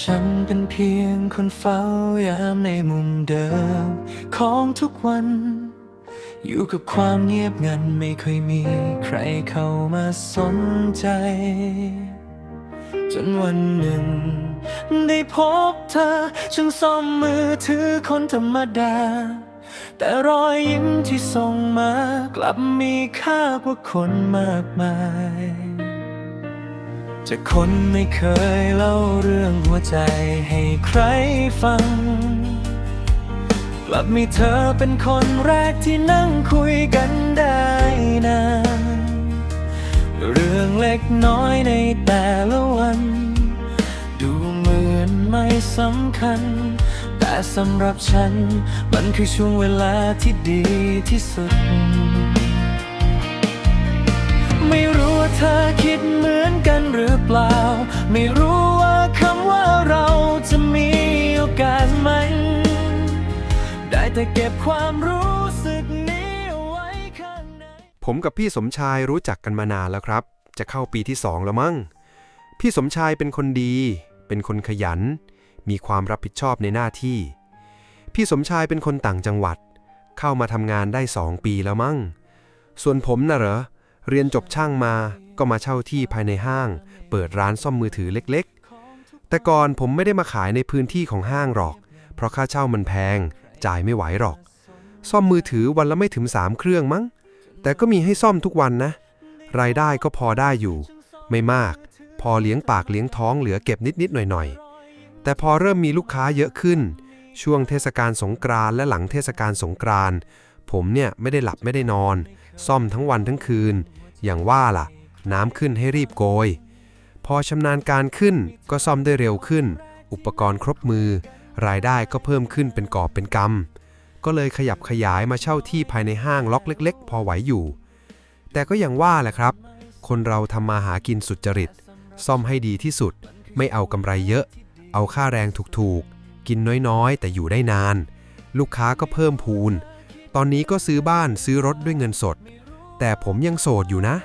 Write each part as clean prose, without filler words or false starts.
ฉันเป็นเพียงคนเฝ้ายามในมุมเดิมของทุกวันอยู่กับความเงียบงันไม่ค่อยมีใครเข้ามาสนใจจนวันหนึ่งได้พบเธอฉันซ่อมมือถือคนธรรมดาแต่รอยยิ้มที่ส่งมากลับมีค่ากว่าคนมากมายจากคนไม่เคยเล่าเรื่องหัวใจให้ใครฟังกลับมีเธอเป็นคนแรกที่นั่งคุยกันได้นานเรื่องเล็กน้อยในแต่ละวันดูเหมือนไม่สำคัญแต่สำหรับฉันมันคือช่วงเวลาที่ดีที่สุดไม่รู้ว่าเธอคิดเหมือนกันหรือเปล่าไม่รู้ว่าคำว่าเราจะมีโอกาสไหมได้แต่เก็บความรู้สึกนี้ไว้ข้างในผมกับพี่สมชายรู้จักกันมานานแล้วครับจะเข้าปีที่2แล้วมั้งพี่สมชายเป็นคนดีเป็นคนขยันมีความรับผิดชอบในหน้าที่พี่สมชายเป็นคนต่างจังหวัดเข้ามาทำงานได้2 ปีแล้วมั้งส่วนผมน่ะเหรอเรียนจบช่างมาก็มาเช่าที่ภายในห้างเปิดร้านซ่อมมือถือเล็กๆแต่ก่อนผมไม่ได้มาขายในพื้นที่ของห้างหรอกเพราะค่าเช่ามันแพงจ่ายไม่ไหวหรอกซ่อมมือถือวันละไม่ถึง3 เครื่องมั้งแต่ก็มีให้ซ่อมทุกวันนะรายได้ก็พอได้อยู่ไม่มากพอเลี้ยงปากเลี้ยงท้องเหลือเก็บนิดๆหน่อยๆแต่พอเริ่มมีลูกค้าเยอะขึ้นช่วงเทศกาลสงกรานต์และหลังเทศกาลสงกรานต์ผมเนี่ยไม่ได้หลับไม่ได้นอนซ่อมทั้งวันทั้งคืนอย่างว่าล่ะน้ำขึ้นให้รีบโกยพอชำนาญการขึ้นก็ซ่อมได้เร็วขึ้นอุปกรณ์ครบมือรายได้ก็เพิ่มขึ้นเป็นกอบเป็นกำก็เลยขยับขยายมาเช่าที่ภายในห้างล็อกเล็กๆพอไหวอยู่แต่ก็อย่างว่าแหละครับคนเราทำมาหากินสุจริตซ่อมให้ดีที่สุดไม่เอากำไรเยอะเอาค่าแรงถูกๆกินน้อยๆแต่อยู่ได้นานลูกค้าก็เพิ่มพูนตอนนี้ก็ซื้อบ้านซื้อรถด้วยเงินสดแต่ผมยังโสดอยู่นะ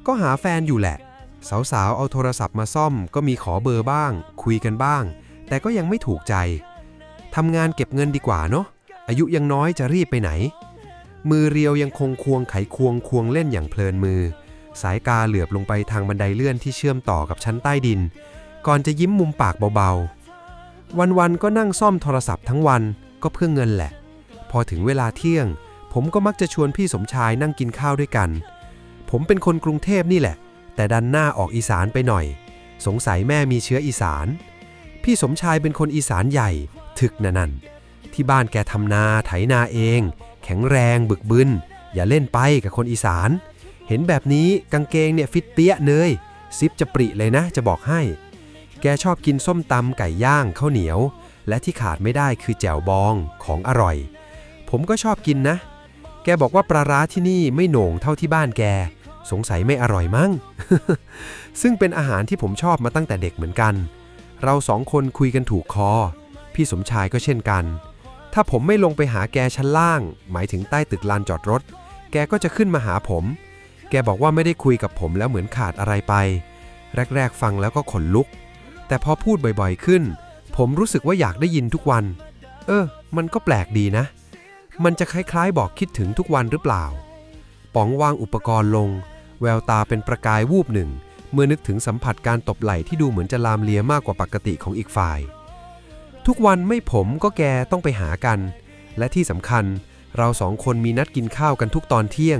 ก็หาแฟนอยู่แหละสาวๆเอาโทรศัพท์มาซ่อมก็มีขอเบอร์บ้างคุยกันบ้างแต่ก็ยังไม่ถูกใจทำงานเก็บเงินดีกว่าเนาะอายุยังน้อยจะรีบไปไหนมือเรียวยังคงควงไขควงเล่นอย่างเพลินมือสายตาเหลือบลงไปทางบันไดเลื่อนที่เชื่อมต่อกับชั้นใต้ดินก่อนจะยิ้มมุมปากเบาๆวันๆก็นั่งซ่อมโทรศัพท์ทั้งวันก็เพื่อเงินแหละพอถึงเวลาเที่ยงผมก็มักจะชวนพี่สมชายนั่งกินข้าวด้วยกันผมเป็นคนกรุงเทพนี่แหละแต่ดันหน้าออกอีสานไปหน่อยสงสัยแม่มีเชื้ออีสานพี่สมชายเป็นคนอีสานใหญ่ถึกนั่นที่บ้านแกทำนาไถนาเองแข็งแรงบึกบึนอย่าเล่นไปกับคนอีสานเห็นแบบนี้กางเกงเนี่ยฟิตเปี้ยเนยซิปจะปริเลยนะจะบอกให้แกชอบกินส้มตำไก่ย่างข้าวเหนียวและที่ขาดไม่ได้คือแจ่วบองของอร่อยผมก็ชอบกินนะแกบอกว่าปลาร้าที่นี่ไม่โหน่งเท่าที่บ้านแกสงสัยไม่อร่อยมั้ง ซึ่งเป็นอาหารที่ผมชอบมาตั้งแต่เด็กเหมือนกันเรา2 คนคุยกันถูกคอพี่สมชายก็เช่นกันถ้าผมไม่ลงไปหาแกชั้นล่างหมายถึงใต้ตึกลานจอดรถแกก็จะขึ้นมาหาผมแกบอกว่าไม่ได้คุยกับผมแล้วเหมือนขาดอะไรไปแรกๆฟังแล้วก็ขนลุกแต่พอพูดบ่อยๆขึ้นผมรู้สึกว่าอยากได้ยินทุกวันมันก็แปลกดีนะมันจะคล้ายๆบอกคิดถึงทุกวันหรือเปล่าป๋องวางอุปกรณ์ลงแววตาเป็นประกายวูบหนึ่งเมื่อนึกถึงสัมผัสการตบไหล่ที่ดูเหมือนจะลามเลียมากกว่าปกติของอีกฝ่ายทุกวันไม่ผมก็แกต้องไปหากันและที่สำคัญเรา2 คนมีนัดกินข้าวกันทุกตอนเที่ยง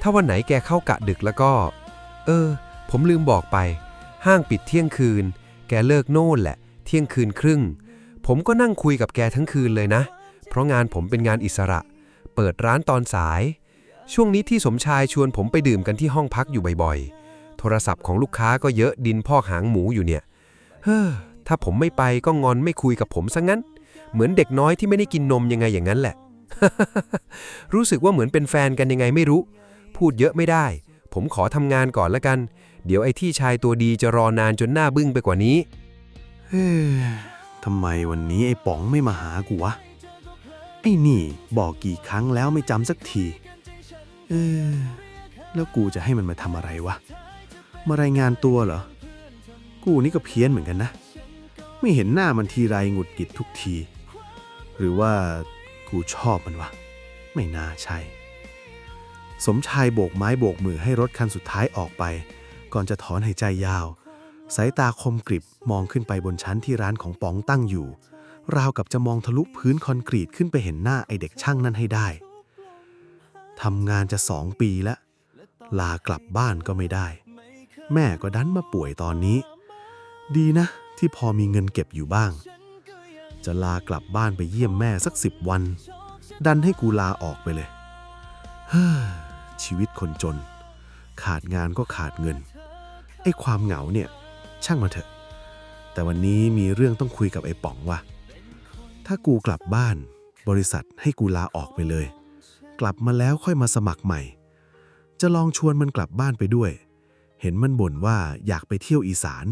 ถ้าวันไหนแกเข้ากะดึกแล้วก็ผมลืมบอกไปห้างปิดเที่ยงคืนแกเลิกโน่นแหละเที่ยงคืนครึ่งผมก็นั่งคุยกับแกทั้งคืนเลยนะเพราะงานผมเป็นงานอิสระเปิดร้านตอนสายช่วงนี้ที่สมชายชวนผมไปดื่มกันที่ห้องพักอยู่บ่อยๆโทรศัพท์ของลูกค้าก็เยอะดินพอกหางหมูอยู่เนี่ยถ้าผมไม่ไปก็งอนไม่คุยกับผมซะงั้นเหมือนเด็กน้อยที่ไม่ได้กินนมยังไงอย่างนั้นแหละ รู้สึกว่าเหมือนเป็นแฟนกันยังไงไม่รู้พูดเยอะไม่ได้ผมขอทำงานก่อนละกันเดี๋ยวไอ้ที่ชายตัวดีจะรอนานจนหน้าบึ้งไปกว่านี้ทำไมวันนี้ไอ้ป๋องไม่มาหากูวะไอ้นี่บอกกี่ครั้งแล้วไม่จำสักทีแล้วกูจะให้มันมาทำอะไรวะมารายงานตัวเหรอกูนี่ก็เพี้ยนเหมือนกันนะ ไม่เห็นหน้ามันทีไรหงุดหงิดทุกที หรือว่ากูชอบมันวะ ไม่น่าใช่ สมชายโบกไม้โบกมือให้รถคันสุดท้ายออกไป ก่อนจะถอนหายใจยาว สายตาคมกริบมองขึ้นไปบนชั้นที่ร้านของป๋องตั้งอยู่ ราวกับจะมองทะลุพื้นคอนกรีตขึ้นไปเห็นหน้าไอเด็กช่างนั่นให้ได้ทำงานจะ2 ปีแล้ว ลากลับบ้านก็ไม่ได้ แม่ก็ดันมาป่วยตอนนี้ ดีนะที่พอมีเงินเก็บอยู่บ้าง จะลากลับบ้านไปเยี่ยมแม่สัก10 วัน ดันให้กูลาออกไปเลย เฮ้อ ชีวิตคนจน ขาดงานก็ขาดเงิน ไอ้ความเหงาเนี่ยช่างมาเถอะ แต่วันนี้มีเรื่องต้องคุยกับไอ้ป๋องว่าถ้ากูกลับบ้านบริษัทให้กูลาออกไปเลย กลับมาแล้วค่อยมาสมัครใหม่ จะลองชวนมันกลับบ้านไปด้วย เห็นมันบ่นว่าอยากไปเที่ยวอีสาน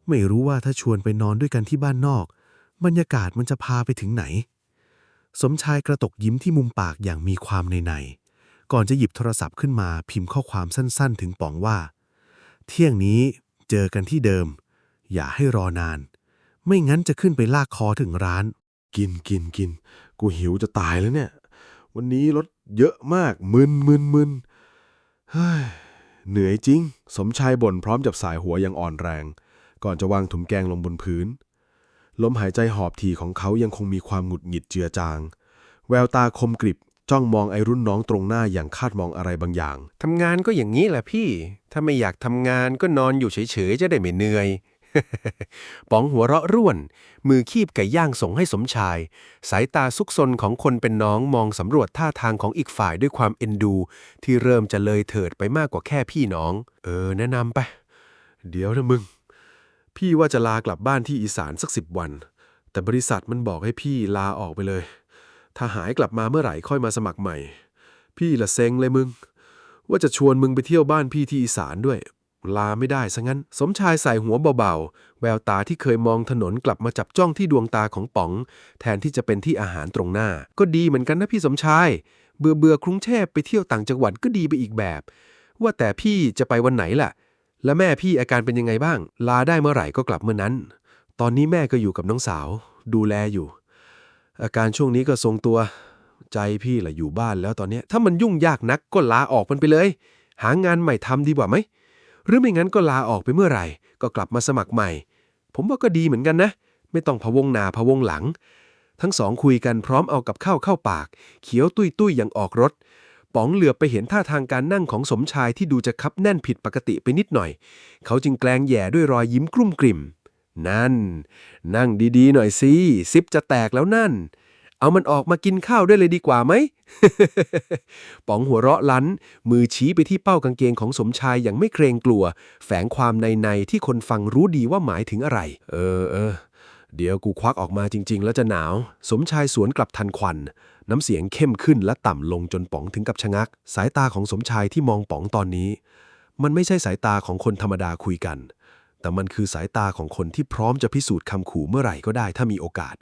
ไม่รู้ว่าถ้าชวนไปนอนด้วยกันที่บ้านนอกบรรยากาศมันจะพาไปถึงไหน สมชายกระตกยิ้มที่มุมปากอย่างมีความในก่อนจะหยิบโทรศัพท์ขึ้นมาพิมพ์ข้อความสั้นๆถึงป๋องว่าเที่ยงนี้เจอกันที่เดิมอย่าให้รอนานไม่งั้นจะขึ้นไปลากคอถึงร้านกินกูหิวจะตายแล้วเนี่ยวันนี้รถเยอะมากมึนเฮ้ยเหนื่อยจริงสมชายบ่นพร้อมจับสายหัวอย่างอ่อนแรงก่อนจะวางถุงแกงลงบนพื้นลมหายใจหอบถี่ของเขายังคงมีความหงุดหงิดเจือจางแววตาคมกริบจ้องมองไอ้รุ่นน้องตรงหน้าอย่างคาดมองอะไรบางอย่างทำงานก็อย่างนี้แหละพี่ ถ้าไม่อยากทำงานก็นอนอยู่เฉยๆจะได้ไม่เหนื่อย ป๋องหัวเราะร่วนมือคีบไก่ย่างส่งให้สมชายสายตาซุกซนของคนเป็นน้องมองสำรวจท่าทางของอีกฝ่ายด้วยความเอ็นดูที่เริ่มจะเลยเถิดไปมากกว่าแค่พี่น้องแนะนำไปเดี๋ยวนะมึงพี่ว่าจะลากลับบ้านที่อีสานสัก10 วันแต่บริษัทมันบอกให้พี่ลาออกไปเลยถ้าหายกลับมาเมื่อไหร่ค่อยมาสมัครใหม่พี่ละเซ็งเลยมึงว่าจะชวนมึงไปเที่ยวบ้านพี่ที่อีสานด้วยลาไม่ได้ซะงั้นสมชายใส่หัวเบาๆแววตาที่เคยมองถนนกลับมาจับจ้องที่ดวงตาของป๋องแทนที่จะเป็นที่อาหารตรงหน้าก็ดีเหมือนกันนะพี่สมชายเบื่อกรุงเทพไปเที่ยวต่างจังหวัดก็ดีไปอีกแบบว่าแต่พี่จะไปวันไหนล่ะและแม่พี่อาการเป็นยังไงบ้างลาได้เมื่อไหร่ก็กลับเมื่อนั้นตอนนี้แม่ก็อยู่กับน้องสาวดูแลอยู่อาการช่วงนี้ก็ทรงตัวใจพี่ล่ะอยู่บ้านแล้วตอนนี้ถ้ามันยุ่งยากนักก็ลาออกมันไปเลยหางานใหม่ทำดีกว่าไหมหรือไม่งั้นก็ลาออกไปเมื่อไหร่ก็กลับมาสมัครใหม่ผมว่าก็ดีเหมือนกันนะไม่ต้องพะวงหน้าพะวงหลังทั้งสองคุยกันพร้อมเอากับข้าวเข้าปากเขียวตุ้ยอย่างออกรสป๋องเหลือบไปเห็นท่าทางการนั่งของสมชายที่ดูจะคับแน่นผิดปกติไปนิดหน่อยเขาจึงแกล้งแย่ด้วยรอยยิ้มกรุ่มกริ่มนั่งดีๆหน่อยสิซิปจะแตกแล้วนั่นเอามันออกมากินข้าวด้วยเลยดีกว่าไหม ป๋องหัวเราะลั้นมือชี้ไปที่เป้ากางเกงของสมชายอย่างไม่เกรงกลัวแฝงความในที่คนฟังรู้ดีว่าหมายถึงอะไรเดี๋ยวกูควักออกมาจริงๆแล้วจะหนาวสมชายสวนกลับทันควันน้ำเสียงเข้มขึ้นและต่ำลงจนป๋องถึงกับชะงักสายตาของสมชายที่มองป๋องตอนนี้มันไม่ใช่สายตาของคนธรรมดาคุยกันแต่มันคือสายตาของคนที่พร้อมจะพิสูจน์คำขู่เมื่อไหร่ก็ได้ถ้ามีโอกาส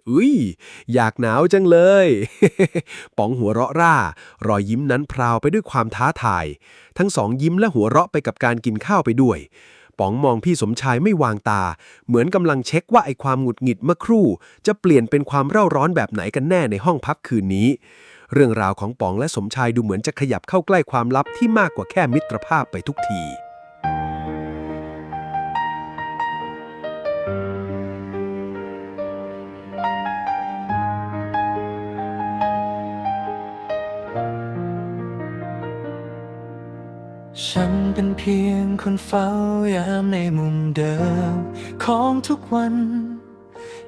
อยากหนาวจังเลย ป๋องหัวเราะร่ารอยยิ้มนั้นพราวไปด้วยความท้าทายทั้งสองยิ้มและหัวเราะไปกับการกินข้าวไปด้วยป๋องมองพี่สมชายไม่วางตาเหมือนกำลังเช็คว่าไอ้ความหงุดหงิดเมื่อครู่จะเปลี่ยนเป็นความเร่าร้อนแบบไหนกันแน่ในห้องพักคืนนี้เรื่องราวของป๋องและสมชายดูเหมือนจะขยับเข้าใกล้ความลับที่มากกว่าแค่มิตรภาพไปทุกทีฉันเป็นเพียงคนเฝ้ายามในมุมเดิมของทุกวัน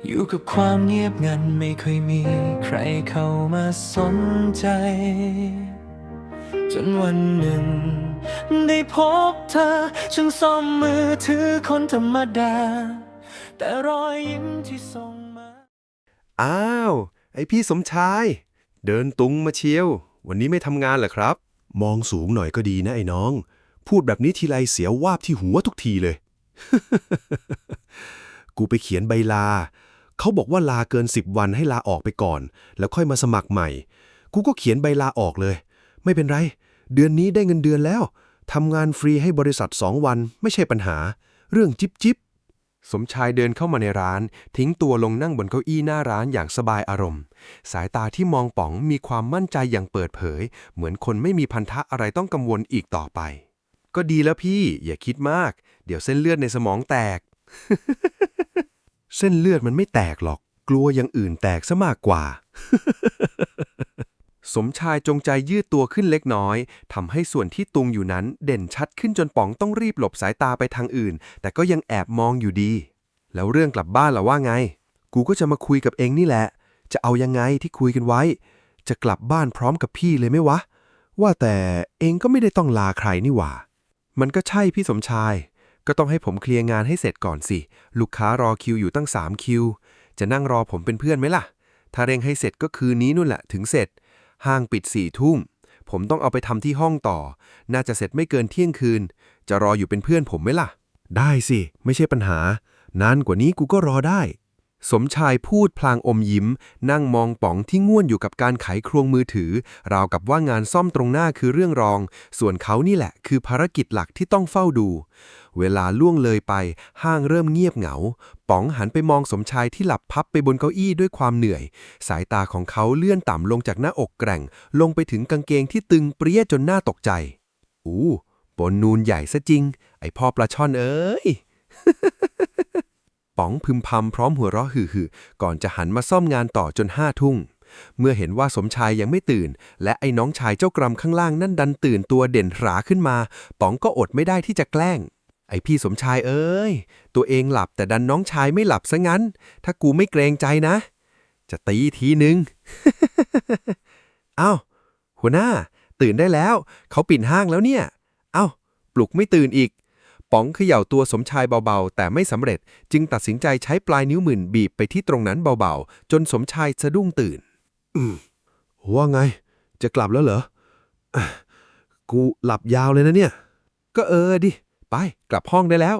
อยู่กับความเงียบงันไม่เคยมีใครเข้ามาสนใจ จนวันหนึ่งได้พบเธอฉันซ่อมมือถือคนธรรมดา แต่รอยยิ้มที่ส่งมาอ้าวไอพี่สมชายเดินตุงมาเชียววันนี้ไม่ทำงานเหรอครับมองสูงหน่อยก็ดีนะไอ้น้องพูดแบบนี้ทีไรเสียวาบที่หัวทุกทีเลย กูไปเขียนใบลาเขาบอกว่าลาเกิน10 วันให้ลาออกไปก่อนแล้วค่อยมาสมัครใหม่กูก็เขียนใบลาออกเลยไม่เป็นไรเดือนนี้ได้เงินเดือนแล้วทำงานฟรีให้บริษัท2 วันไม่ใช่ปัญหาเรื่องจิ๊บ สมชายเดินเข้ามาในร้านทิ้งตัวลงนั่งบนเก้าอี้หน้าร้านอย่างสบายอารมณ์สายตาที่มองป๋องมีความมั่นใจอย่างเปิดเผยเหมือนคนไม่มีพันธะอะไรต้องกังวลอีกต่อไปก็ดีแล้วพี่อย่าคิดมากเดี๋ยวเส้นเลือดในสมองแตก เส้นเลือดมันไม่แตกหรอกกลัวอย่างอื่นแตกซะมากกว่า สมชายจงใจยืดตัวขึ้นเล็กน้อยทำให้ส่วนที่ตุงอยู่นั้นเด่นชัดขึ้นจนป๋องต้องรีบหลบสายตาไปทางอื่นแต่ก็ยังแอบมองอยู่ดีแล้วเรื่องกลับบ้านล่ะว่าไงกูก็จะมาคุยกับเองนี่แหละจะเอายังไงที่คุยกันไว้จะกลับบ้านพร้อมกับพี่เลยไหมวะว่าแต่เองก็ไม่ได้ต้องลาใครนี่หว่ามันก็ใช่พี่สมชายก็ต้องให้ผมเคลียร์งานให้เสร็จก่อนสิลูกค้ารอคิวอยู่ตั้ง3คิวจะนั่งรอผมเป็นเพื่อนไหมล่ะถ้าเร่งให้เสร็จก็คืนนี้นู่นแหละถึงเสร็จห้างปิด4 ทุ่มผมต้องเอาไปทำที่ห้องต่อน่าจะเสร็จไม่เกินเที่ยงคืนจะรออยู่เป็นเพื่อนผมไหมล่ะได้สิไม่ใช่ปัญหานานกว่านี้กูก็รอได้สมชายพูดพลางอมยิ้มนั่งมองป๋องที่ง่วนอยู่กับการไขครวงมือถือราวกับว่างานซ่อมตรงหน้าคือเรื่องรองส่วนเขานี่แหละคือภารกิจหลักที่ต้องเฝ้าดูเวลาล่วงเลยไปห้างเริ่มเงียบเหงาป๋องหันไปมองสมชายที่หลับพับไปบนเก้าอี้ด้วยความเหนื่อยสายตาของเขาเลื่อนต่ำลงจากหน้าอกแกร่งลงไปถึงกางเกงที่ตึงเปรี้ยจนน่าตกใจปนนูนใหญ่ซะจริงไอพ่อปลาช่อนเอ้ย ป๋องพึมพำพร้อมหัวเราะหือๆก่อนจะหันมาซ่อมงานต่อจน5 ทุ่มเมื่อเห็นว่าสมชายยังไม่ตื่นและไอ้น้องชายเจ้ากรำข้างล่างนั่นดันตื่นตัวเด่นหราขึ้นมาป๋องก็อดไม่ได้ที่จะแกล้งไอ้พี่สมชายเอ้ยตัวเองหลับแต่ดันน้องชายไม่หลับซะงั้นถ้ากูไม่เกรงใจนะจะตีทีนึง อ้าวหัวหน้าตื่นได้แล้วเขาปิดห้างแล้วเนี่ยอ้าวปลุกไม่ตื่นอีกป๋องเขย่าตัวสมชายเบาๆแต่ไม่สำเร็จจึงตัดสินใจใช้ปลายนิ้วมือบีบไปที่ตรงนั้นเบาๆจนสมชายสะดุ้งตื่นว่าไงจะกลับแล้วเหรอกูหลับยาวเลยนะเนี่ยก็ดิไปกลับห้องได้แล้ว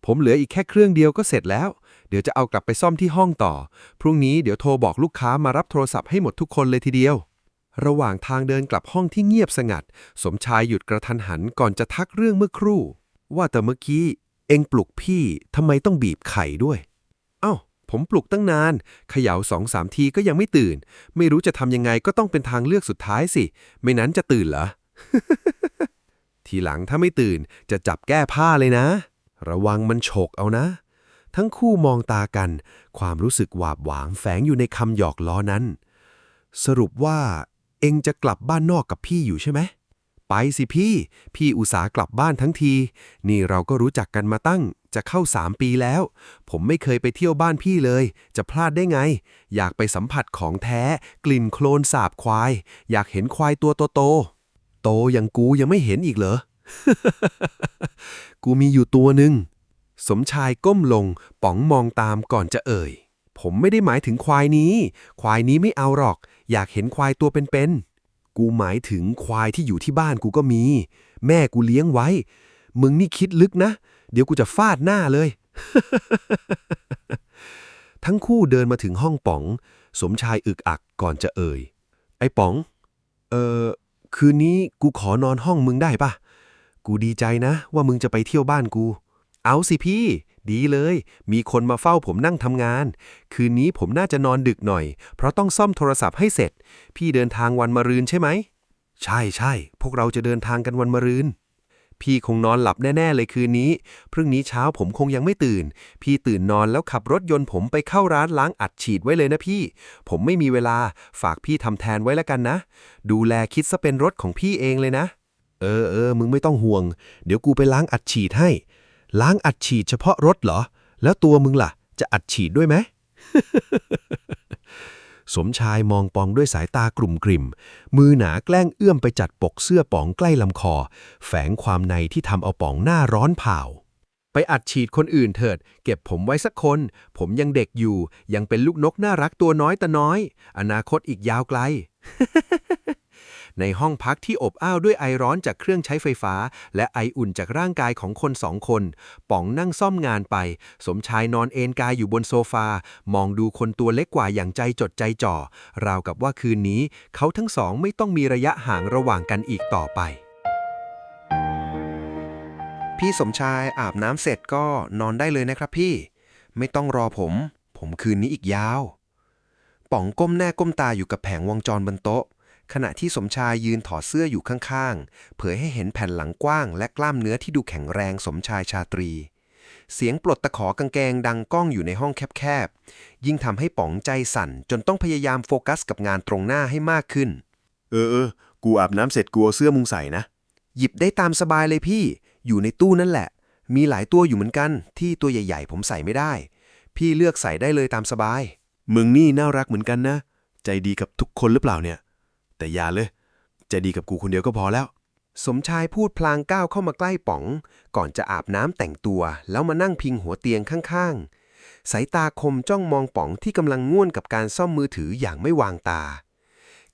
ผมเหลืออีกแค่เครื่องเดียวก็เสร็จแล้วเดี๋ยวจะเอากลับไปซ่อมที่ห้องต่อพรุ่งนี้เดี๋ยวโทรบอกลูกค้ามารับโทรศัพท์ให้หมดทุกคนเลยทีเดียวระหว่างทางเดินกลับห้องที่เงียบสงัดสมชายหยุดกระทันหันก่อนจะทักเรื่องเมื่อครู่ว่าแต่เมื่อกี้เอ็งปลุกพี่ทำไมต้องบีบไข่ด้วยเอ้าผมปลุกตั้งนานเขย่า2-3 ทีก็ยังไม่ตื่นไม่รู้จะทำยังไงก็ต้องเป็นทางเลือกสุดท้ายสิไม่นั้นจะตื่นเหรอ ทีหลังถ้าไม่ตื่นจะจับแก้ผ้าเลยนะระวังมันฉกเอานะทั้งคู่มองตากันความรู้สึกหวาบหวามแฝงอยู่ในคำหยอกล้อนั้นสรุปว่าเอ็งจะกลับบ้านนอกกับพี่อยู่ใช่ไหมไปสิพี่อุตส่าห์กลับบ้านทั้งทีนี่เราก็รู้จักกันมาตั้งจะเข้า3 ปีแล้วผมไม่เคยไปเที่ยวบ้านพี่เลยจะพลาดได้ไงอยากไปสัมผัสของแท้กลิ่นโคลนสาบควายอยากเห็นควายตัวโตอย่างกูยังไม่เห็นอีกเหรอ กูมีอยู่ตัวหนึ่งสมชายก้มลงป๋องมองตามก่อนจะผมไม่ได้หมายถึงควายนี้ไม่เอาหรอกอยากเห็นควายตัวเป็นๆกูหมายถึงควายที่อยู่ที่บ้านกูก็มีแม่กูเลี้ยงไว้มึงนี่คิดลึกนะเดี๋ยวกูจะฟาดหน้าเลย ทั้งคู่เดินมาถึงห้องป๋องสมชายอึกอักก่อนจะไอ้ป๋องคืนนี้กูขอนอนห้องมึงได้ปะกูดีใจนะว่ามึงจะไปเที่ยวบ้านกูเอาสิพี่ดีเลยมีคนมาเฝ้าผมนั่งทำงานคืนนี้ผมน่าจะนอนดึกหน่อยเพราะต้องซ่อมโทรศัพท์ให้เสร็จพี่เดินทางวันมะรืนใช่ไหมใช่พวกเราจะเดินทางกันวันมะรืนพี่คงนอนหลับแน่ๆเลยคืนนี้พรุ่งนี้เช้าผมคงยังไม่ตื่นพี่ตื่นนอนแล้วขับรถยนต์ผมไปเข้าร้านล้างอัดฉีดไว้เลยนะพี่ผมไม่มีเวลาฝากพี่ทำแทนไว้แล้วกันนะดูแลคิดซะเป็นรถของพี่เองเลยนะมึงไม่ต้องห่วงเดี๋ยวกูไปล้างอัดฉีดให้ล้างอัดฉีดเฉพาะรถเหรอแล้วตัวมึงล่ะจะอัดฉีดด้วยไหม สมชายมองปองด้วยสายตากลุ่มกลิ่มมือหนาแกล้งเอื้อมไปจัดปกเสื้อป๋องใกล้ลำคอแฝงความในที่ทำเอาป๋องหน้าร้อนเผาไปอัดฉีดคนอื่นเถิดเก็บผมไว้สักคนผมยังเด็กอยู่ยังเป็นลูกนกน่ารักตัวน้อยแต่น้อยอนาคตอีกยาวไกล ในห้องพักที่อบอ้าวด้วยไอร้อนจากเครื่องใช้ไฟฟ้าและไออุ่นจากร่างกายของคน2 คนป๋องนั่งซ่อมงานไปสมชายนอนเอนกายอยู่บนโซฟามองดูคนตัวเล็กกว่าอย่างใจจดใจจ่อราวกับว่าคืนนี้เขาทั้งสองไม่ต้องมีระยะห่างระหว่างกันอีกต่อไปพี่สมชายอาบน้ำเสร็จก็นอนได้เลยนะครับพี่ ไม่ต้องรอผมคืนนี้อีกยาว ป๋องก้มหน้าก้มตาอยู่กับแผงวงจรบนโต๊ะ ขณะที่สมชายยืนถอดเสื้ออยู่ข้างๆ เผยให้เห็นแผ่นหลังกว้างและกล้ามเนื้อที่ดูแข็งแรงสมชายชาตรี เสียงปลดตะขอกางเกงดังก้องอยู่ในห้องแคบๆ ยิ่งทำให้ป๋องใจสั่นจนต้องพยายามโฟกัสกับงานตรงหน้าให้มากขึ้น กูอาบน้ำเสร็จกูเอาเสื้อมึงใส่นะ หยิบได้ตามสบายเลยพี่ อยู่ในตู้นั่นแหละ มีหลายตัวอยู่เหมือนกันที่ตัวใหญ่ๆผมใส่ไม่ได้ พี่เลือกใส่ได้เลยตามสบาย มึงนี่น่ารักเหมือนกันนะ ใจดีกับทุกคนหรือเปล่าเนี่ย แต่อย่าเลย ใจดีกับกูคนเดียวก็พอแล้ว สมชายพูดพลางก้าวเข้ามาใกล้ป๋อง ก่อนจะอาบน้ำแต่งตัวแล้วมานั่งพิงหัวเตียงข้างๆ สายตาคมจ้องมองป๋องที่กำลังง่วนกับการซ่อมมือถืออย่างไม่วางตา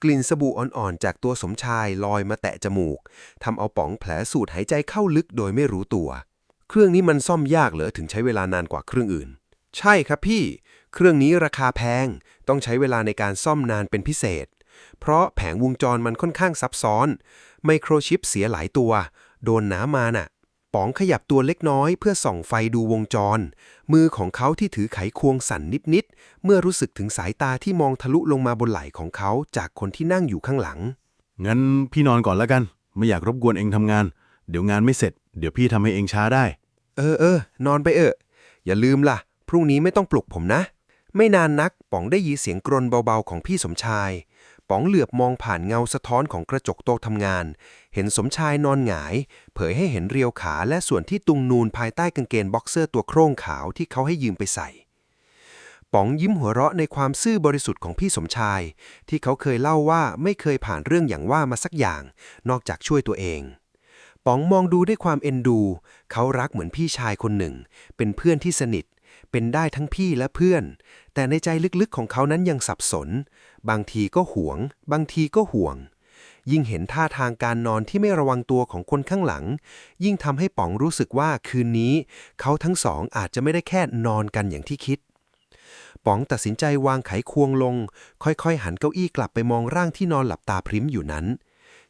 กลิ่นสบู่อ่อนๆจากตัวสมชายลอยมาแตะจมูกทำเอาป๋องแผลสูดหายใจเข้าลึกโดยไม่รู้ตัว เครื่องนี้มันซ่อมยากเหรอถึงใช้เวลานานกว่าเครื่องอื่น ใช่ครับพี่ เครื่องนี้ราคาแพงต้องใช้เวลาในการซ่อมนานเป็นพิเศษ เพราะแผงวงจรมันค่อนข้างซับซ้อนไมโครชิปเสียหลายตัวโดนน้ำมาน่ะป๋องขยับตัวเล็กน้อยเพื่อส่องไฟดูวงจรมือของเขาที่ถือไขควงสั่นนิดๆเมื่อรู้สึกถึงสายตาที่มองทะลุลงมาบนไหล่ของเขาจากคนที่นั่งอยู่ข้างหลัง งั้นพี่นอนก่อนแล้วกัน ไม่อยากรบกวนเองทำงาน เดี๋ยวงานไม่เสร็จ เดี๋ยวพี่ทำให้เองช้าได้ นอนไปอย่าลืมล่ะพรุ่งนี้ไม่ต้องปลุกผมนะ ไม่นานนักป๋องได้ยินเสียงกรนเบาๆของพี่สมชายป๋องเหลือบมองผ่านเงาสะท้อนของกระจกโต๊ะทำงานเห็นสมชายนอนหงายเผยให้เห็นเรียวขาและส่วนที่ตุงนูนภายใต้กางเกงบ็อกเซอร์ตัวโคร่งขาวที่เขาให้ยืมไปใส่ป๋องยิ้มหัวเราะในความซื่อบริสุทธิ์ของพี่สมชายที่เขาเคยเล่าว่าไม่เคยผ่านเรื่องอย่างว่ามาสักอย่างนอกจากช่วยตัวเองป๋องมองดูด้วยความเอ็นดูเขารักเหมือนพี่ชายคนหนึ่งเป็นเพื่อนที่สนิทเป็นได้ทั้งพี่และเพื่อนแต่ในใจลึกๆของเขานั้นยังสับสนบางทีก็หวงบางทีก็ห่วงยิ่งเห็นท่าทางการนอนที่ไม่ระวังตัวของคนข้างหลังยิ่งทำให้ป๋องรู้สึกว่าคืนนี้เขาทั้งสองอาจจะไม่ได้แค่นอนกันอย่างที่คิดป๋องตัดสินใจวางไขควงลงค่อยๆหันเก้าอี้กลับไปมองร่างที่นอนหลับตาพริ้มอยู่นั้น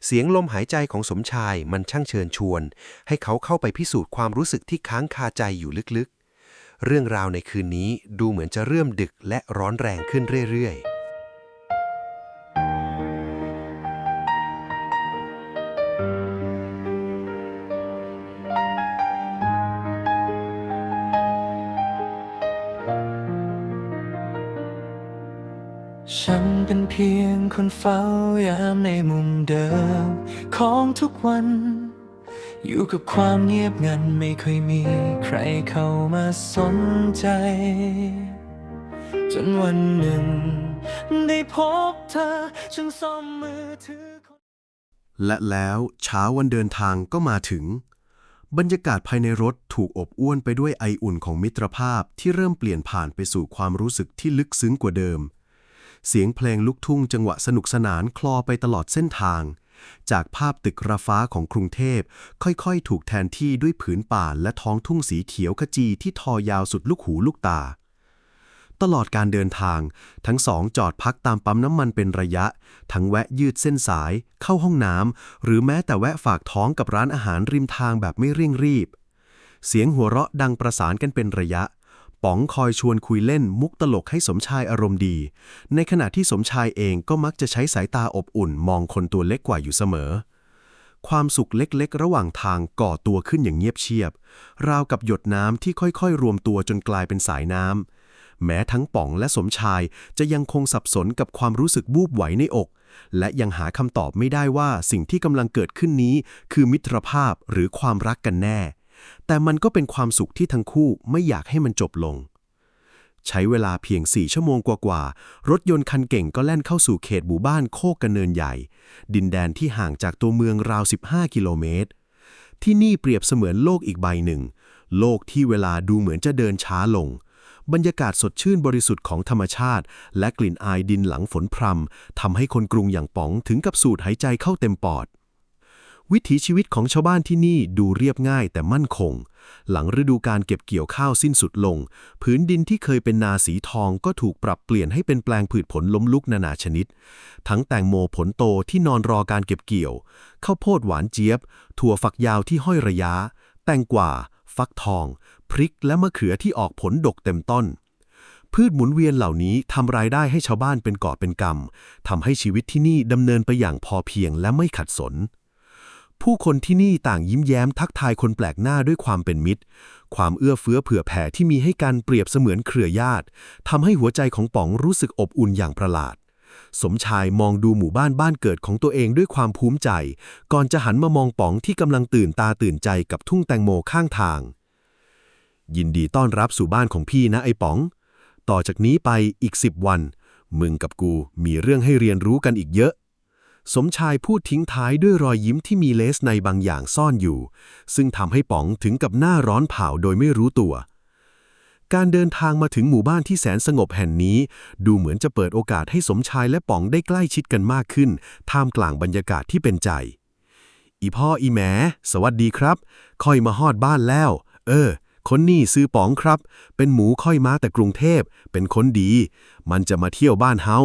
เสียงลมหายใจของสมชายมันช่างเชิญชวนให้เขาเข้าไปพิสูจน์ความรู้สึกที่ค้างคาใจอยู่ลึกๆเรื่องราวในคืนนี้ดูเหมือนจะเริ่มดึกและร้อนแรงขึ้นเรื่อยๆฉันเป็นเพียงคนเฝ้ายามในมุมเดิมของทุกวันอยู่กับความเงียบงันไม่ค่อยมีใครเข้ามาสนใจจนวันหนึ่งได้พบเธอฉันซ่อมมือถือและแล้วเช้าวันเดินทางก็มาถึงบรรยากาศภายในรถถูกอบอ้วนไปด้วยไออุ่นของมิตรภาพที่เริ่มเปลี่ยนผ่านไปสู่ความรู้สึกที่ลึกซึ้งกว่าเดิมเสียงเพลงลูกทุ่งจังหวะสนุกสนานคลอไปตลอดเส้นทางจากภาพตึกระฟ้าของกรุงเทพค่อยๆถูกแทนที่ด้วยผืนป่าและท้องทุ่งสีเขียวขจีที่ทอยาวสุดลูกหูลูกตาตลอดการเดินทางทั้งสองจอดพักตามปั๊มน้ำมันเป็นระยะทั้งแวะยืดเส้นสายเข้าห้องน้ำหรือแม้แต่แวะฝากท้องกับร้านอาหารริมทางแบบไม่เร่งรีบเสียงหัวเราะดังประสานกันเป็นระยะป๋องคอยชวนคุยเล่นมุกตลกให้สมชายอารมณ์ดีในขณะที่สมชายเองก็มักจะใช้สายตาอบอุ่นมองคนตัวเล็กกว่าอยู่เสมอความสุขเล็กๆระหว่างทางก่อตัวขึ้นอย่างเงียบเชียบราวกับหยดน้ำที่ค่อยๆรวมตัวจนกลายเป็นสายน้ำแม้ทั้งป๋องและสมชายจะยังคงสับสนกับความรู้สึกวูบไหวในอกและยังหาคำตอบไม่ได้ว่าสิ่งที่กำลังเกิดขึ้นนี้คือมิตรภาพหรือความรักกันแน่แต่มันก็เป็นความสุขที่ทั้งคู่ไม่อยากให้มันจบลงใช้เวลาเพียง4 ชั่วโมงกว่าๆรถยนต์คันเก่งก็แล่นเข้าสู่เขตหมู่บ้านโคกกระเนินใหญ่ดินแดนที่ห่างจากตัวเมืองราว15 กิโลเมตรที่นี่เปรียบเสมือนโลกอีกใบหนึ่งโลกที่เวลาดูเหมือนจะเดินช้าลงบรรยากาศสดชื่นบริสุทธิ์ของธรรมชาติและกลิ่นอายดินหลังฝนพรำทำให้คนกรุงอย่างป๋องถึงกับสูดหายใจเข้าเต็มปอดวิถีชีวิตของชาวบ้านที่นี่ดูเรียบง่ายแต่มั่นคงหลังฤดูการเก็บเกี่ยวข้าวสิ้นสุดลงผืนดินที่เคยเป็นนาสีทองก็ถูกปรับเปลี่ยนให้เป็นแปลงพืชผลล้มลุกนานาชนิดทั้งแตงโมผลโตที่นอนรอการเก็บเกี่ยวข้าวโพดหวานเจี๊ยบถั่วฝักยาวที่ห้อยระยะแตงกวาฟักทอง พริกและมะเขือที่ออกผลดกเต็มต้นพืชหมุนเวียนเหล่านี้ทำรายได้ให้ชาวบ้านเป็นกอบเป็นกำทำให้ชีวิตที่นี่ดำเนินไปอย่างพอเพียงและไม่ขัดสนผู้คนที่นี่ต่างยิ้มแย้มทักทายคนแปลกหน้าด้วยความเป็นมิตรความเอื้อเฟื้อเผื่อแผ่ที่มีให้กันเปรียบเสมือนเครือญาติทำให้หัวใจของป๋องรู้สึกอบอุ่นอย่างประหลาดสมชายมองดูหมู่บ้านบ้านเกิดของตัวเองด้วยความภูมิใจก่อนจะหันมามองป๋องที่กำลังตื่นตาตื่นใจกับทุ่งแตงโมข้างทางยินดีต้อนรับสู่บ้านของพี่นะไอ้ป๋องต่อจากนี้ไปอีก10 วันมึงกับกูมีเรื่องให้เรียนรู้กันอีกเยอะสมชายพูดทิ้งท้ายด้วยรอยยิ้มที่มีเลสในบางอย่างซ่อนอยู่ซึ่งทำให้ป๋องถึงกับหน้าร้อนเผาโดยไม่รู้ตัวการเดินทางมาถึงหมู่บ้านที่แสนสงบแห่งนี้ดูเหมือนจะเปิดโอกาสให้สมชายและป๋องได้ใกล้ชิดกันมากขึ้นท่ามกลางบรรยากาศที่เป็นใจอีพ่ออีแหมสวัสดีครับค่อยมาฮอดบ้านแล้วคนนี้ซื้อป๋องครับเป็นหมูค่อยมาแต่กรุงเทพเป็นคนดีมันจะมาเที่ยวบ้านเฮา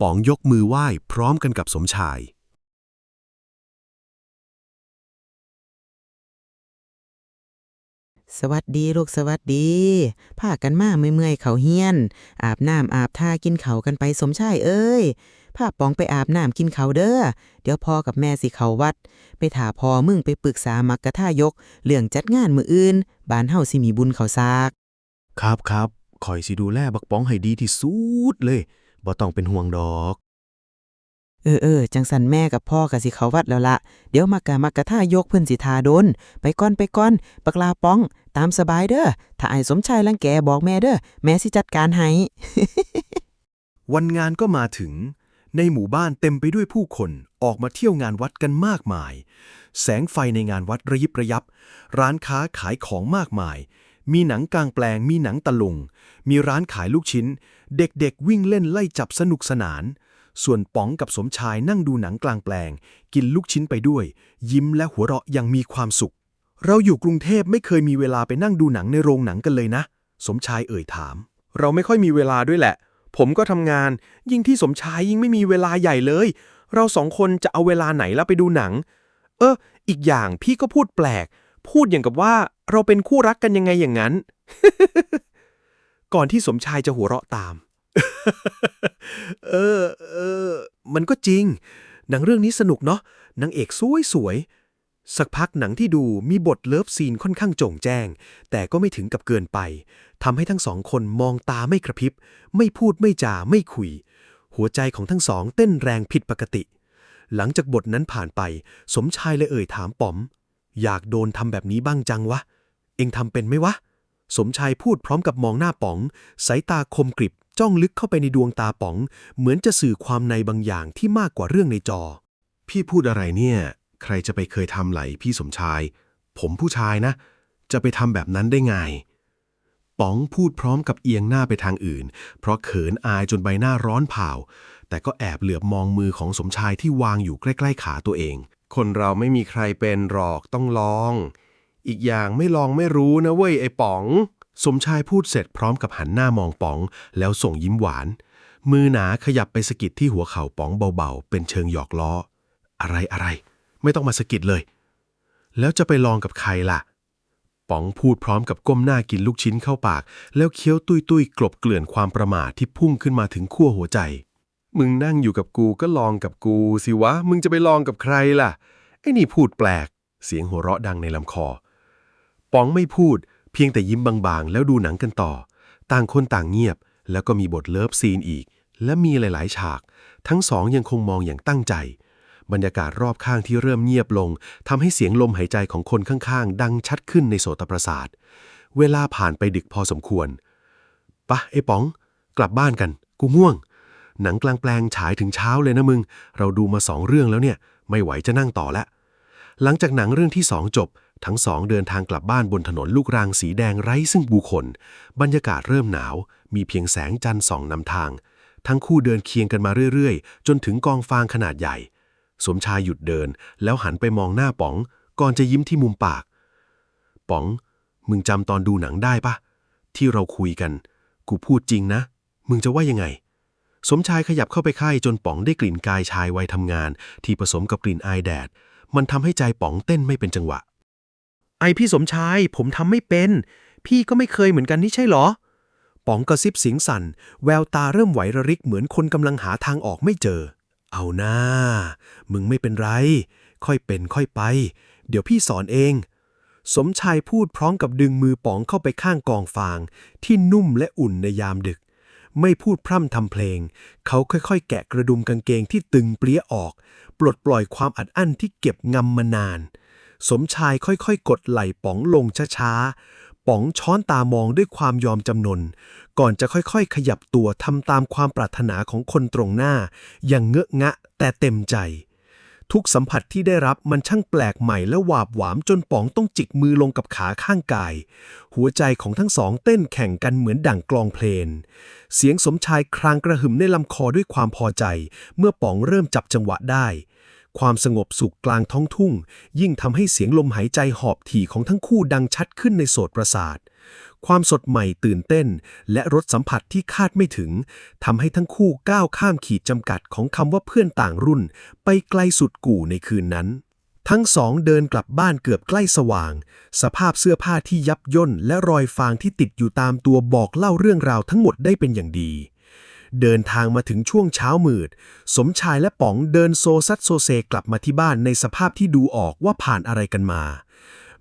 ป๋องยกมือไหว้พร้อมกันกับสมชายสวัสดีลูกสวัสดีพากันมาเมื่อยๆเขาเฮียนอาบน้ำอาบท่ากินเขากันไปสมชายเอ้ยพาป๋องไปอาบน้ำกินเขาเด้อเดี๋ยวพ่อกับแม่สิเขาวัดไปถาพ่อมึงไปปรึกษามักกะท่ายกเรื่องจัดงานมื้ออื่นบ้านเฮาสิมีบุญข้าวสาก ครับข่อยสิดูแลบักป๋องให้ดีที่สุดเลยบ่ต้องเป็นห่วงดอกจังสันแม่กับพ่อก็สิเขาวัดแล้วละเดี๋ยวมักกะท่ายกเพิ่นสิทาดนไปก่อนบักลาป๋องตามสบายเด้อถ้าไอ้สมชายรังแกบอกแม่เด้อแม่สิจัดการให้ วันงานก็มาถึงในหมู่บ้านเต็มไปด้วยผู้คนออกมาเที่ยวงานวัดกันมากมายแสงไฟในงานวัดระยิบระยับร้านค้าขายของมากมายมีหนังกลางแปลงมีหนังตะลุงมีร้านขายลูกชิ้นเด็กๆวิ่งเล่นไล่จับสนุกสนานส่วนป๋องกับสมชายนั่งดูหนังกลางแปลงกินลูกชิ้นไปด้วยยิ้มและหัวเราะอย่างมีความสุขเราอยู่กรุงเทพไม่เคยมีเวลาไปนั่งดูหนังในโรงหนังกันเลยนะสมชายเอ่ยถามเราไม่ค่อยมีเวลาด้วยแหละผมก็ทำงานยิ่งที่สมชายยิ่งไม่มีเวลาใหญ่เลยเรา2 คนจะเอาเวลาไหนแล้วไปดูหนังอีกอย่างพี่ก็พูดแปลกพูดอย่างกับว่าเราเป็นคู่รักกันยังไงอย่างนั้น ก่อนที่สมชายจะหัวเราะตาม มันก็จริงหนังเรื่องนี้สนุกเนาะนางเอกสวยสักพักหนังที่ดูมีบทเลิฟซีนค่อนข้างโจ่งแจ้งแต่ก็ไม่ถึงกับเกินไปทำให้ทั้ง2 คนมองตาไม่กระพริบไม่พูดไม่จาไม่คุยหัวใจของทั้งสองเต้นแรงผิดปกติหลังจากบทนั้นผ่านไปสมชายเลยเอ่ยถามป๋อมอยากโดนทำแบบนี้บ้างจังวะเอ็งทำเป็นไหมวะสมชายพูดพร้อมกับมองหน้าป๋องสายตาคมกริบจ้องลึกเข้าไปในดวงตาป๋องเหมือนจะสื่อความในบางอย่างที่มากกว่าเรื่องในจอพี่พูดอะไรเนี่ยใครจะไปเคยทำไหลพี่สมชายผมผู้ชายนะจะไปทำแบบนั้นได้ไงป๋องพูดพร้อมกับเอียงหน้าไปทางอื่นเพราะเขินอายจนใบหน้าร้อนเผาแต่ก็แอบเหลือบมองมือของสมชายที่วางอยู่ใกล้ๆขาตัวเองคนเราไม่มีใครเป็นหรอกต้องลองอีกอย่างไม่ลองไม่รู้นะเว้ยไอ้ป๋องสมชายพูดเสร็จพร้อมกับหันหน้ามองป๋องแล้วส่งยิ้มหวานมือหนาขยับไปสะกิดที่หัวเข่าป๋องเบาๆเป็นเชิงหยอกล้ออะไรไม่ต้องมาสะกิดเลยแล้วจะไปลองกับใครล่ะป๋องพูดพร้อมกับก้มหน้ากินลูกชิ้นเข้าปากแล้วเคี้ยวตุ้ยกลบเกลื่อนความประหม่าที่พุ่งขึ้นมาถึงขั้วหัวใจมึงนั่งอยู่กับกูก็ลองกับกูสิวะมึงจะไปลองกับใครล่ะไอ้นี่พูดแปลกเสียงหัวเราะดังในลำคอป๋องไม่พูดเพียงแต่ยิ้มบางๆแล้วดูหนังกันต่อต่างคนต่างเงียบแล้วก็มีบทเลิฟซีนอีกและมีหลายๆฉากทั้งสองยังคงมองอย่างตั้งใจบรรยากาศรอบข้างที่เริ่มเงียบลงทำให้เสียงลมหายใจของคนข้างๆดังชัดขึ้นในโสตประสาทเวลาผ่านไปดึกพอสมควรปะไอ้ป๋องกลับบ้านกันกูง่วงหนังกลางแปลงฉายถึงเช้าเลยนะมึงเราดูมา2 เรื่องแล้วเนี่ยไม่ไหวจะนั่งต่อแล้วหลังจากหนังเรื่องที่2จบทั้ง2เดินทางกลับบ้านบนถนนลูกรังสีแดงไร้ซึ่งบุคคลบรรยากาศเริ่มหนาวมีเพียงแสงจันทร์ส่องนำทางทั้งคู่เดินเคียงกันมาเรื่อยๆจนถึงกองฟางขนาดใหญ่สมชายหยุดเดินแล้วหันไปมองหน้าป๋องก่อนจะยิ้มที่มุมปากป๋องมึงจำตอนดูหนังได้ปะที่เราคุยกันกูพูดจริงนะมึงจะว่ายังไงสมชายขยับเข้าไปใกล้จนป๋องได้กลิ่นกายชายวัยทำงานที่ผสมกับกลิ่นอายแดดมันทำให้ใจป๋องเต้นไม่เป็นจังหวะไอพี่สมชายผมทำไม่เป็น พี่ก็ไม่เคยเหมือนกันนี่ใช่เหรอป๋องกระซิบเสียงสั่นแววตาเริ่มไหวระริกเหมือนคนกำลังหาทางออกไม่เจอเอาหน้ามึงไม่เป็นไรค่อยเป็นค่อยไปเดี๋ยวพี่สอนเองสมชายพูดพร้อมกับดึงมือป๋องเข้าไปข้างกองฟางที่นุ่มและอุ่นในยามดึกไม่พูดพร่ำทำเพลงเขาค่อยๆแกะกระดุมกางเกงที่ตึงเปรี้ยออกปลดปล่อยความอัดอั้นที่เก็บงำมานานสมชายค่อยๆกดไหล่ป๋องลงช้าๆป๋องช้อนตามองด้วยความยอมจำนนก่อนจะค่อยๆขยับตัวทำตามความปรารถนาของคนตรงหน้าอย่างเงอะงะแต่เต็มใจทุกสัมผัสที่ได้รับมันช่างแปลกใหม่และหวาบหวามจนป๋องต้องจิกมือลงกับขาข้างกายหัวใจของทั้งสองเต้นแข่งกันเหมือนดั่งกลองเพลงเสียงสมชายครางกระหึ่มในลำคอด้วยความพอใจเมื่อป๋องเริ่มจับจังหวะได้ความสงบสุขกลางท้องทุ่งยิ่งทำให้เสียงลมหายใจหอบถี่ของทั้งคู่ดังชัดขึ้นในโสตประสาทความสดใหม่ตื่นเต้นและรสสัมผัสที่คาดไม่ถึงทำให้ทั้งคู่ก้าวข้ามขีดจำกัดของคำว่าเพื่อนต่างรุ่นไปไกลสุดกู่ในคืนนั้นทั้งสองเดินกลับบ้านเกือบใกล้สว่างสภาพเสื้อผ้าที่ยับย่นและรอยฟางที่ติดอยู่ตามตัวบอกเล่าเรื่องราวทั้งหมดได้เป็นอย่างดีเดินทางมาถึงช่วงเช้ามืดสมชายและป๋องเดินโซซัดโซเซกลับมาที่บ้านในสภาพที่ดูออกว่าผ่านอะไรกันมา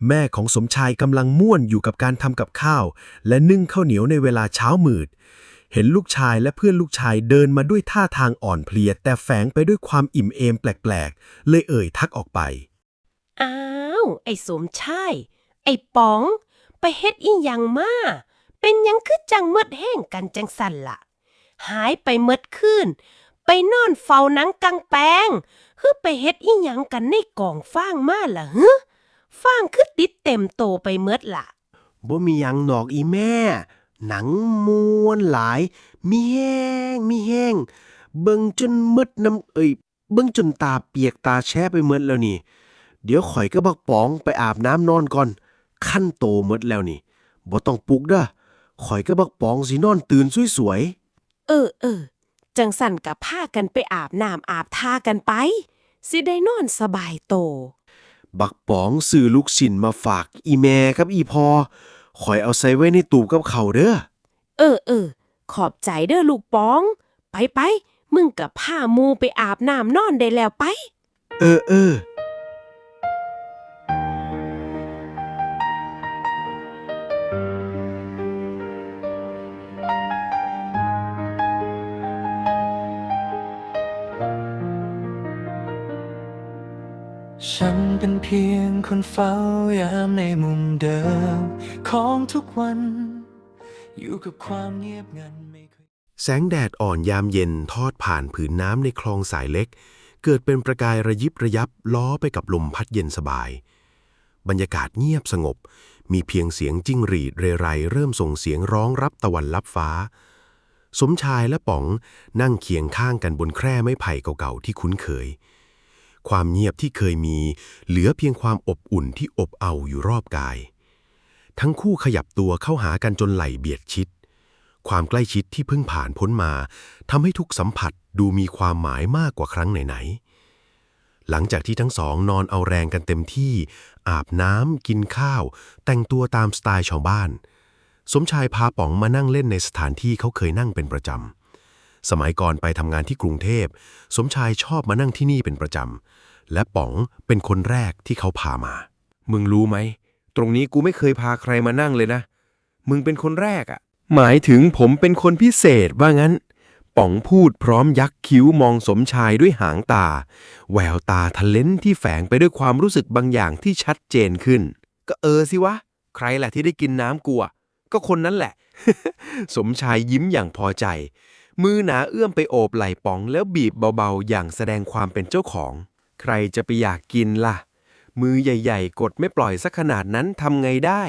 แม่ของสมชายกำลังม่วนอยู่กับการทำกับข้าวและนึ่งข้าวเหนียวในเวลาเช้ามืดเห็นลูกชายและเพื่อนลูกชายเดินมาด้วยท่าทางอ่อนเพลียแต่แฝงไปด้วยความอิ่มเอมแปลกๆเลยเอ่ยทักออกไปอ้าว ไอ้สมชาย ไอ้ป๋อง ไปเฮ็ดอีหยังมาเป็นหยังคือจังมืดแห้งกันจังสั่นล่ะ หายไปมืดคืนไปนอนเฝ้าหนังกังแปงคือไปเฮ็ดอีหยังกันในกองฟางมาล่ะฮึฟางคือติดเต็มโตไปมืดล่ะ บ่มีหยังหนอกอีแม่ หนังม้วนหลาย มีแห้งเบิ่งจนมืดเบิ่งจนตาเปียกตาแช่ไปหมดแล้วนี่ เดี๋ยวข่อยก็บักป๋องไปอาบน้ำนอนก่อนคั่นโตหมดแล้วนี่บ่ต้องปลุกเด้อข่อยก็บักป๋องสินอนตื่นสวยจังสั่นกับพากันไปอาบน้ำอาบท่ากันไป สิได้นอนสบายโต ๆบักป๋องซื้อลูกชิ้นมาฝากอีแม่กับอีพอข่อยเอาใส่ไว้ในตู้กับเขาวเด้อ ขอบใจเด้อลูกป๋อง ไปมึงกับผ้ามูไปอาบน้ำนอนได้แล้วไป เออ ฉันเป็นเพียงคนเฝ้ายามในมุมเดิมของทุกวัน อยู่กับความเงียบงันไม่เคย แสงแดดอ่อนยามเย็นทอดผ่านผืนน้ำในคลองสายเล็กเกิดเป็นประกายระยิบระยับล้อไปกับลมพัดเย็นสบายบรรยากาศเงียบสงบมีเพียงเสียงจิ้งหรีดเรไรเริ่มส่งเสียงร้องรับตะวันลับฟ้าสมชายและป๋องนั่งเคียงข้างกันบนแคร่ไม้ไผ่เก่าๆที่คุ้นเคยความเงียบที่เคยมีเหลือเพียงความอบอุ่นที่อบเอาอยู่รอบกายทั้งคู่ขยับตัวเข้าหากันจนไหล่เบียดชิดความใกล้ชิดที่เพิ่งผ่านพ้นมาทำให้ทุกสัมผัสดูมีความหมายมากกว่าครั้งไหนๆหลังจากที่ทั้งสองนอนเอาแรงกันเต็มที่อาบน้ำกินข้าวแต่งตัวตามสไตล์ชาวบ้านสมชายพาป๋องมานั่งเล่นในสถานที่เขาเคยนั่งเป็นประจำสมัยก่อนไปทำงานที่กรุงเทพสมชายชอบมานั่งที่นี่เป็นประจำและป๋องเป็นคนแรกที่เขาพามามึงรู้ไหมตรงนี้กูไม่เคยพาใครมานั่งเลยนะมึงเป็นคนแรกอ่ะหมายถึงผมเป็นคนพิเศษว่างั้นป๋องพูดพร้อมยักคิ้วมองสมชายด้วยหางตาแววตาทะเลนที่แฝงไปด้วยความรู้สึกบางอย่างที่ชัดเจนขึ้นก็สิวะใครแหละที่ได้กินน้ำกูอ่ะก็คนนั้นแหละ สมชายยิ้มอย่างพอใจมือหนาเอื้อมไปโอบไหล่ป๋องแล้วบีบเบาๆอย่างแสดงความเป็นเจ้าของใครจะไปอยากกินล่ะมือใหญ่ๆกดไม่ปล่อยสักขนาดนั้นทำไงได้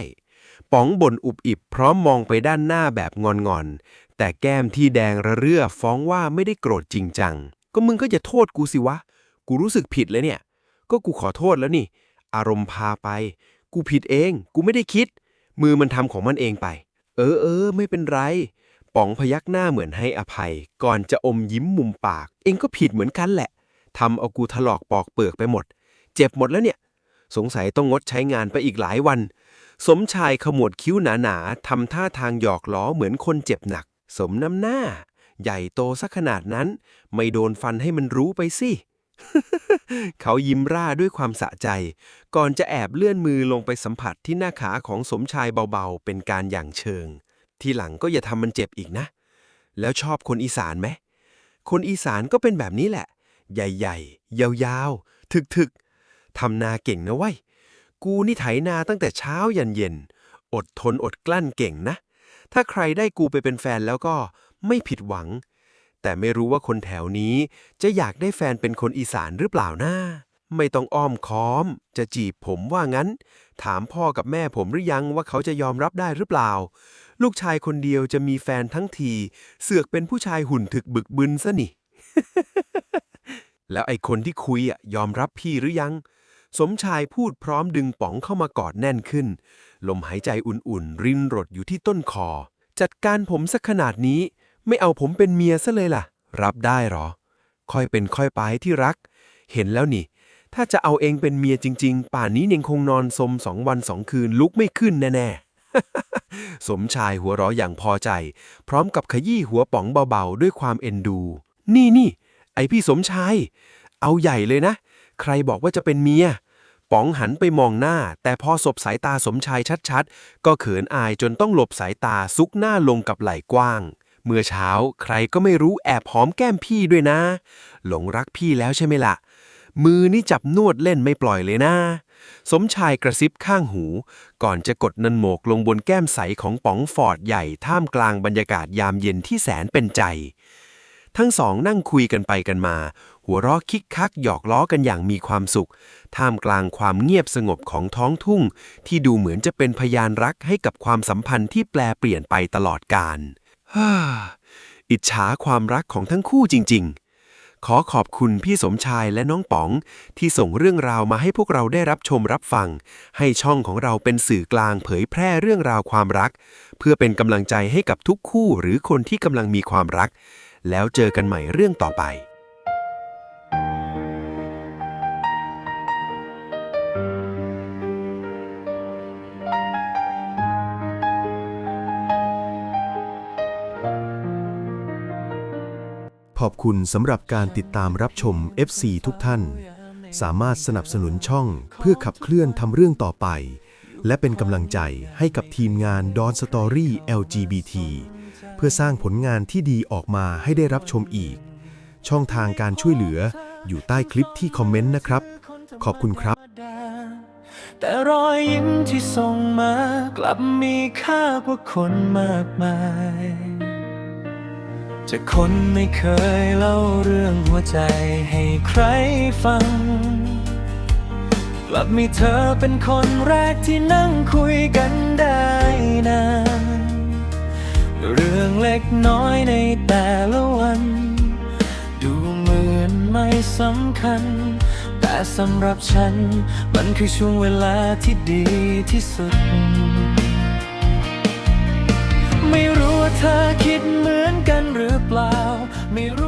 ป๋องบ่นอุบอิบพร้อมมองไปด้านหน้าแบบงอนๆแต่แก้มที่แดงระเรื่อฟ้องว่าไม่ได้โกรธจริงจังก็มึงก็อย่าโทษกูสิวะกูรู้สึกผิดเลยเนี่ยก็กูขอโทษแล้วนี่อารมณ์พาไปกูผิดเองกูไม่ได้คิดมือมันทำของมันเองไปไม่เป็นไรป๋องพยักหน้าเหมือนให้อภัยก่อนจะอมยิ้มมุมปากเองก็ผิดเหมือนกันแหละทำเอากูถลอกปอกเปลือกไปหมดเจ็บหมดแล้วเนี่ยสงสัยต้องงดใช้งานไปอีกหลายวัน สมชายขมวดคิ้วหนาๆทำท่าทางหยอกล้อเหมือนคนเจ็บหนัก สมน้ำหน้า ใหญ่โตซะขนาดนั้น ไม่โดนฟันให้มันรู้ไปสิ เขายิ้มร่าด้วยความสะใจ ก่อนจะแอบเลื่อนมือลงไปสัมผัสที่หน้าขาของสมชายเบาๆเป็นการอย่างเชิง ทีหลังก็อย่าทำมันเจ็บอีกนะ แล้วชอบคนอีสานไหม คนอีสานก็เป็นแบบนี้แหละ ใหญ่ๆ ยาวๆ ถึกๆ ทำนาเก่งนะเว้ย กูนี่ไถนาตั้งแต่เช้ายันเย็น อดทนอดกลั้นเก่งนะ ถ้าใครได้กูไปเป็นแฟนแล้วก็ไม่ผิดหวัง แต่ไม่รู้ว่าคนแถวนี้จะอยากได้แฟนเป็นคนอีสานหรือเปล่านะ ไม่ต้องอ้อมค้อม จะจีบผมว่างั้น ถามพ่อกับแม่ผมหรือยังว่าเขาจะยอมรับได้หรือเปล่า ลูกชายคนเดียวจะมีแฟนทั้งที เสือกเป็นผู้ชายหุ่นถึกบึกบึนซะนี่ แล้วไอ้คนที่คุยยอมรับพี่หรือยัง สมชายพูดพร้อมดึงป๋องเข้ามากอดแน่นขึ้น ลมหายใจอุ่นๆรินรดอยู่ที่ต้นคอ จัดการผมสักขนาดนี้ ไม่เอาผมเป็นเมียซะเลยล่ะ รับได้หรอ ค่อยเป็นค่อยไปที่รัก เห็นแล้วนี่ ถ้าจะเอาเองเป็นเมียจริงๆ ป่านนี้ยังคงนอนสม2 วัน2 คืนลุกไม่ขึ้นแน่ๆ สมชายหัวเราะอย่างพอใจ พร้อมกับขยี้หัวป๋องเบาๆด้วยความเอ็นดู นี่ไอพี่สมชาย เอาใหญ่เลยนะ ใครบอกว่าจะเป็นเมีย ป๋องหันไปมองหน้า แต่พอสบสายตาสมชายชัดๆ ก็เขินอายจนต้องหลบสายตาซุกหน้าลงกับไหล่กว้าง เมื่อเช้าใครก็ไม่รู้แอบหอมแก้มพี่ด้วยนะ หลงรักพี่แล้วใช่ไหมล่ะ มือนี่จับนวดเล่นไม่ปล่อยเลยนะ สมชายกระซิบข้างหู ก่อนจะกดนันโหมกลงบนแก้มใสของป๋องฟอร์ดใหญ่ท่ามกลางบรรยากาศยามเย็นที่แสนเป็นใจ ทั้งสองนั่งคุยกันไปกันมา หัวเราะคิกคักหยอกล้อกันอย่างมีความสุข ท่ามกลางความเงียบสงบของท้องทุ่ง ที่ดูเหมือนจะเป็นพยานรักให้กับความสัมพันธ์ที่แปลเปลี่ยนไปตลอดกาล อิจฉาความรักของทั้งคู่จริงๆ ขอขอบคุณพี่สมชายและน้องป๋องที่ส่งเรื่องราวมาให้พวกเราได้รับชมรับฟัง ให้ช่องของเราเป็นสื่อกลางเผยแพร่เรื่องราวความรัก เพื่อเป็นกำลังใจให้กับทุกคู่หรือคนที่กำลังมีความรัก แล้วเจอกันใหม่เรื่องต่อไปขอบคุณสำหรับการติดตามรับชม FC ทุกท่าน สามารถสนับสนุนช่องเพื่อขับเคลื่อนทำเรื่องต่อไป และเป็นกำลังใจให้กับทีมงาน Don Story LGBT เพื่อสร้างผลงานที่ดีออกมาให้ได้รับชมอีก ช่องทางการช่วยเหลืออยู่ใต้คลิปที่คอมเมนต์นะครับ ขอบคุณครับ แต่รอยยิ้มที่ส่งมากลับมีค่ากว่าคนมากมายจากคนไม่เคยเล่าเรื่องหัวใจให้ใครฟัง กลับมีเธอเป็นคนแรกที่นั่งคุยกันได้นานเรื่องเล็กน้อยในแต่ละวัน ดูเหมือนไม่สำคัญ แต่สำหรับฉันมันคือช่วงเวลาที่ดีที่สุด ไม่รู้ว่าเธอคิดเหมือนกันหรือเปล่าไม่รู้